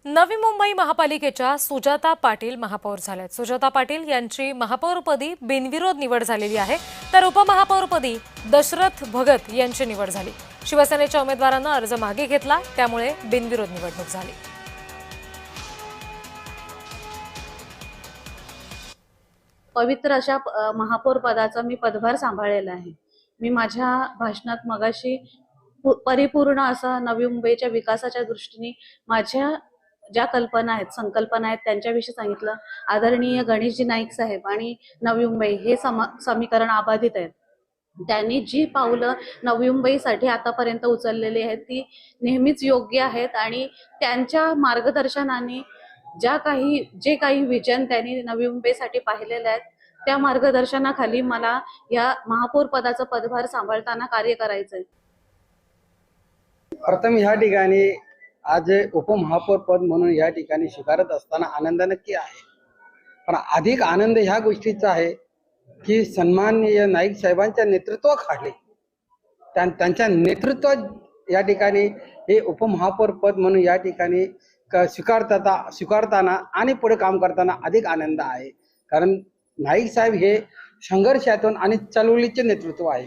नवी मुंबई महापालिकेच्या सुजाता पाटील महापौर झाल्यात। सुजाता पाटील यांची महापौरपदी बिनविरोध निवड झालेली आहे, तर उपमहापौरपदी दशरथ भगत यांची निवड झाली। शिवसेनेच्या उमेदवारांना अर्ज मागे घेतला, त्यामुळे बिनविरोध निवडणूक झाली। पवित्र अशा महापौर पदाचा मी पदभार सांभाळलेला आहे। मी माझ्या भाषणात मगाशी परिपूर्ण असा नवी मुंबईच्या विकासाच्या दृष्टीने माझ्या ज्या कल्पना आहेत, संकल्पना आहेत त्यांच्याविषयी सांगितलं। आदरणीय गणेशजी नाईक साहेब आणि नवी मुंबई हे समीकरण अबाधित आहेत। त्यांनी जी पावलं नवी मुंबईसाठी आतापर्यंत उचललेली आहेत ती नेहमीच योग्य आहेत आणि त्यांच्या मार्गदर्शनाने जे काही विजन त्यांनी नवी मुंबईसाठी पाहिलेले आहेत त्या मार्गदर्शनाखाली मला या महापौर पदाचा पदभार सांभाळताना कार्य करायचंय। प्रथम या ठिकाणी आज उपमहापौर पद म्हणून या ठिकाणी स्वीकारत असताना आनंद नक्की आहे, पण अधिक आनंद ह्या गोष्टीचा आहे की सन्माननीय नाईक साहेबांच्या नेतृत्वाखाली त्यांच्या नेतृत्वात या ठिकाणी हे उपमहापौर पद म्हणून या ठिकाणी स्वीकारताना आणि पुढे काम करताना अधिक आनंद आहे। कारण नाईक साहेब हे संघर्षातून आणि चळवळीचे नेतृत्व आहे।